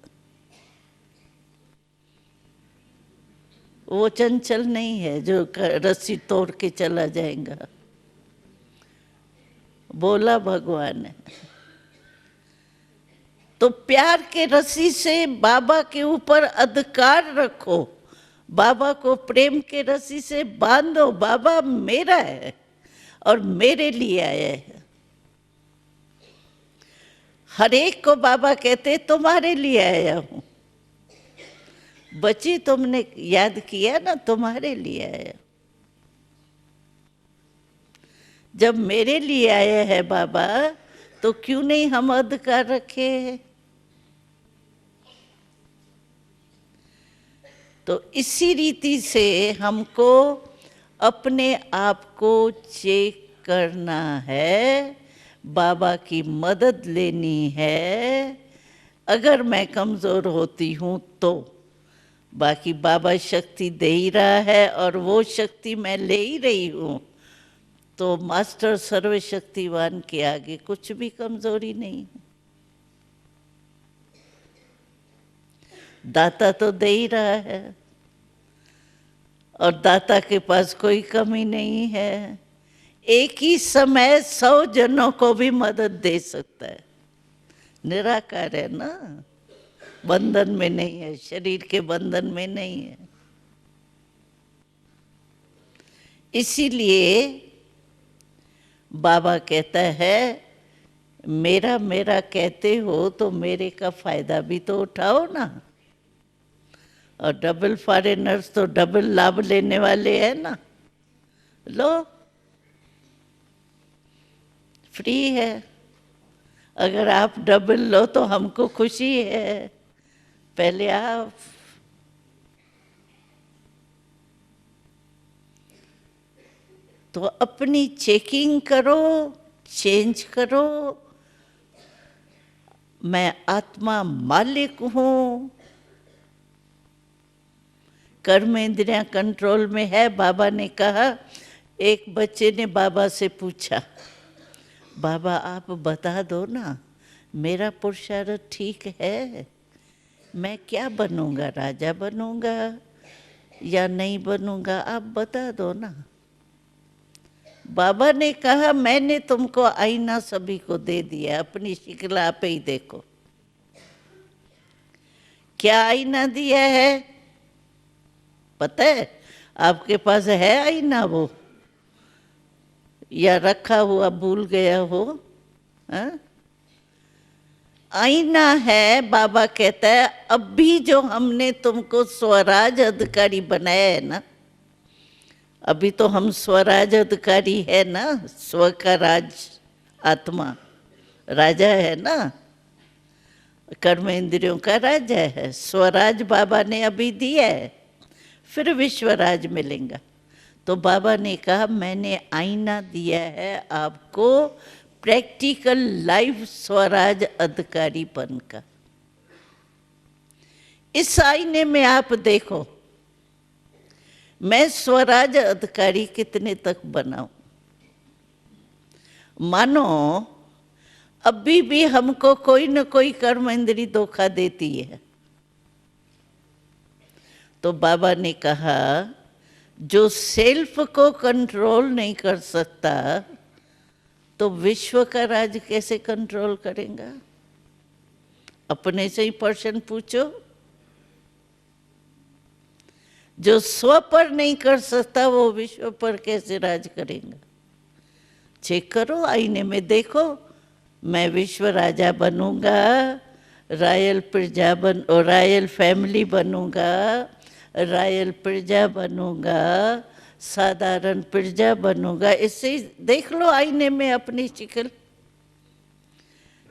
वो चंचल नहीं है जो रस्सी तोड़ के चला जाएगा। बोला भगवान है। तो प्यार के रस्सी से बाबा के ऊपर अधिकार रखो, बाबा को प्रेम के रस्सी से बांधो। बाबा मेरा है और मेरे लिए आया है। हर एक को बाबा कहते तुम्हारे लिए आया हूं। बच्ची तुमने याद किया ना, तुम्हारे लिए आया। जब मेरे लिए आया है बाबा, तो क्यों नहीं हम अधिकार रखे? तो इसी रीति से हमको अपने आप को चेक करना है, बाबा की मदद लेनी है। अगर मैं कमज़ोर होती हूँ तो बाकी बाबा शक्ति दे ही रहा है, और वो शक्ति मैं ले ही रही हूँ, तो मास्टर सर्वशक्तिवान के आगे कुछ भी कमज़ोरी नहीं है। दाता तो दे ही रहा है, और दाता के पास कोई कमी नहीं है। एक ही समय 100 जनों को भी मदद दे सकता है। निराकार है ना, बंधन में नहीं है, शरीर के बंधन में नहीं है। इसीलिए बाबा कहता है, मेरा मेरा कहते हो तो मेरे का फायदा भी तो उठाओ ना। और डबल फॉरेनर्स तो डबल लाभ लेने वाले हैं ना। लो, फ्री है। अगर आप डबल लो तो हमको खुशी है। पहले आप तो अपनी चेकिंग करो, चेंज करो। मैं आत्मा मालिक हूँ। कर्मेंद्रियां कंट्रोल में है। बाबा ने कहा, एक बच्चे ने बाबा से पूछा, बाबा आप बता दो ना, मेरा पुरुषार्थ ठीक है, मैं क्या बनूंगा, राजा बनूंगा या नहीं बनूंगा, आप बता दो ना। बाबा ने कहा, मैंने तुमको आईना सभी को दे दिया, अपनी शिक्ल आप ही देखो। क्या आईना दिया है पता है? आपके पास है आईना वो, या रखा हुआ भूल गया हो? हा? आईना है। बाबा कहता है, अभी जो हमने तुमको स्वराज अधिकारी बनाया है ना, अभी तो हम स्वराज अधिकारी है ना, स्व का राज, आत्मा राजा है ना, कर्म इंद्रियों का राजा है। स्वराज बाबा ने अभी दिया है, फिर विश्वराज मिलेगा। तो बाबा ने कहा, मैंने आईना दिया है आपको, प्रैक्टिकल लाइफ स्वराज अधिकारीपन का। इस आईने में आप देखो, मैं स्वराज अधिकारी कितने तक बनाऊं। मानो अभी भी हमको कोई न कोई कर्म इंद्री धोखा देती है, तो बाबा ने कहा, जो सेल्फ को कंट्रोल नहीं कर सकता तो विश्व का राज कैसे कंट्रोल करेगा? अपने से ही प्रश्न पूछो। जो स्व पर नहीं कर सकता वो विश्व पर कैसे राज करेगा? चेक करो, आईने में देखो, मैं विश्व राजा बनूंगा, रॉयल प्रजा और रॉयल फैमिली बनूंगा, रॉयल प्रजा बनूंगा, साधारण प्रजा बनूंगा, इससे देख लो आईने में अपनी शक्ल।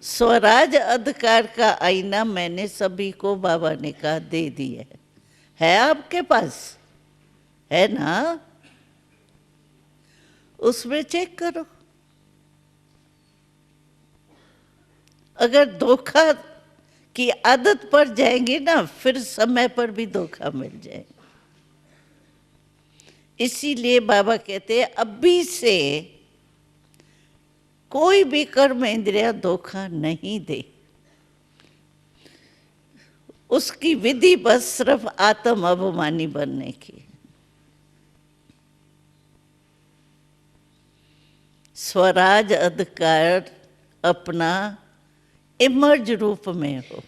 स्वराज अधिकार का आईना मैंने सभी को बाबा ने कहा दे दिया है आपके पास, है ना? उसमें चेक करो। अगर धोखा की आदत पड़ जाएंगी ना, फिर समय पर भी धोखा मिल जाएगा। इसीलिए बाबा कहते हैं अभी से कोई भी कर्म इंद्रिया धोखा नहीं दे। उसकी विधि बस सिर्फ आत्म अभिमानी बनने की। स्वराज अधिकार अपना इमर्ज रूप में हो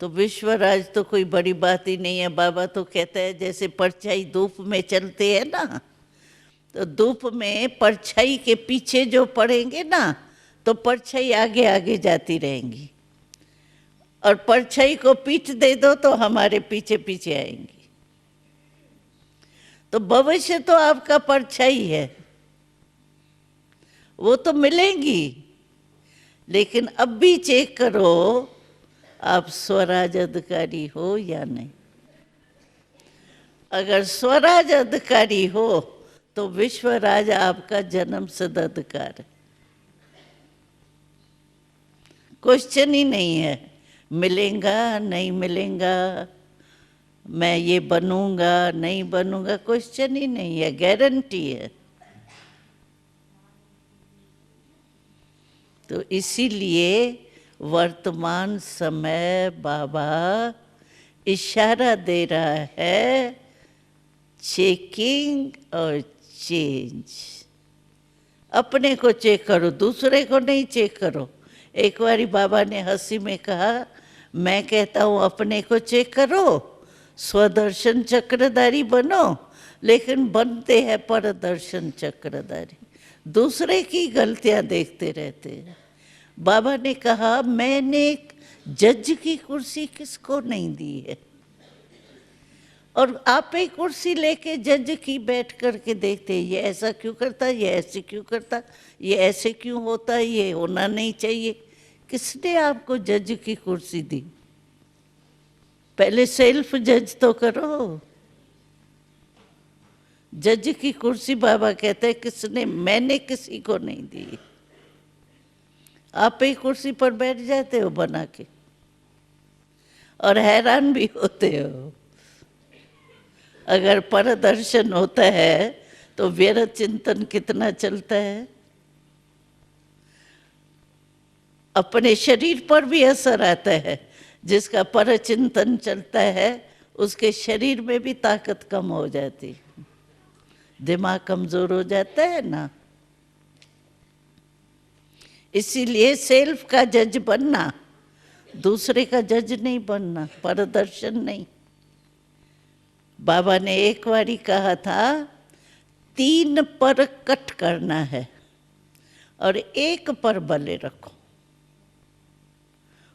तो विश्वराज तो कोई बड़ी बात ही नहीं है। बाबा तो कहता है जैसे परछाई धूप में चलते हैं ना, तो धूप में परछाई के पीछे जो पड़ेंगे ना, तो परछाई आगे आगे जाती रहेंगी, और परछाई को पीठ दे दो तो हमारे पीछे पीछे आएंगी। तो भविष्य तो आपका परछाई है, वो तो मिलेंगी, लेकिन अब भी चेक करो आप स्वराज अधिकारी हो या नहीं। अगर स्वराज अधिकारी हो तो विश्वराज आपका जन्म सिद्ध अधिकार है, क्वेश्चन ही नहीं है। मिलेगा नहीं मिलेगा, मैं ये बनूंगा नहीं बनूंगा, क्वेश्चन ही नहीं है, गारंटी है। तो इसीलिए वर्तमान समय बाबा इशारा दे रहा है चेकिंग और चेंज। अपने को चेक करो, दूसरे को नहीं चेक करो। एक बारी बाबा ने हंसी में कहा, मैं कहता हूँ अपने को चेक करो, स्वदर्शन चक्रधारी बनो, लेकिन बनते हैं परदर्शन चक्रधारी, दूसरे की गलतियां देखते रहते हैं। बाबा ने कहा मैंने जज की कुर्सी किसको नहीं दी है, और आप एक कुर्सी लेके जज की बैठ करके देखते हैं, ये ऐसा क्यों करता, ये ऐसे क्यों करता, ये ऐसे क्यों होता, ये होना नहीं चाहिए। किसने आपको जज की कुर्सी दी? पहले सेल्फ जज तो करो। जज की कुर्सी बाबा कहते हैं किसने, मैंने किसी को नहीं दी। आप एक कुर्सी पर बैठ जाते हो बना के, और हैरान भी होते हो। अगर परदर्शन होता है तो व्यर्थ चिंतन कितना चलता है, अपने शरीर पर भी असर आता है। जिसका परचिंतन चलता है उसके शरीर में भी ताकत कम हो जाती, दिमाग कमजोर हो जाता है ना। इसीलिए सेल्फ का जज बनना, दूसरे का जज नहीं बनना, परदर्शन नहीं। बाबा ने एक बारी कहा था 3 पर कट करना है और 1 पर बले रखो।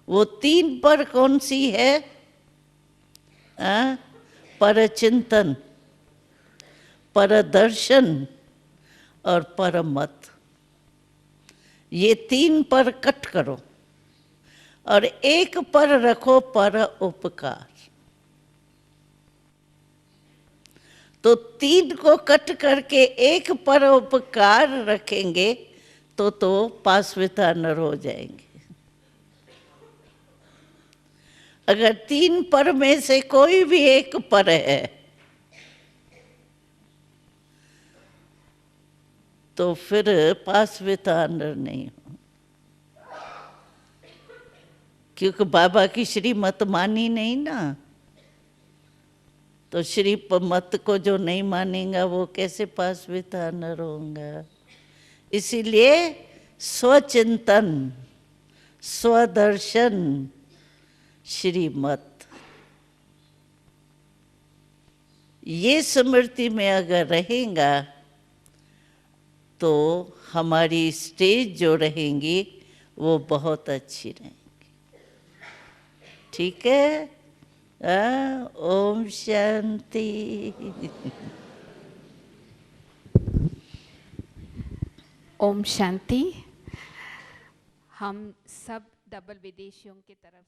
वो 3 पर कौन सी है? परचिंतन, परदर्शन और परमत। ये 3 पर कट करो और 1 पर रखो, पर उपकार। तो 3 को कट करके 1 पर उपकार रखेंगे तो पास विद ऑनर हो जाएंगे। अगर 3 पर में से कोई भी 1 पर है तो फिर पास विद ऑनर नहीं हो, क्योंकि बाबा की श्रीमत मानी नहीं ना। तो श्री मत को जो नहीं मानेगा वो कैसे पास विद ऑनर होगा। इसीलिए स्वचिंतन, स्वदर्शन, श्रीमत, ये स्मृति में अगर रहेगा तो हमारी स्टेज जो रहेंगी वो बहुत अच्छी रहेंगी। ठीक है। ओम शांति। ओम शांति। हम सब डबल विदेशियों की तरफ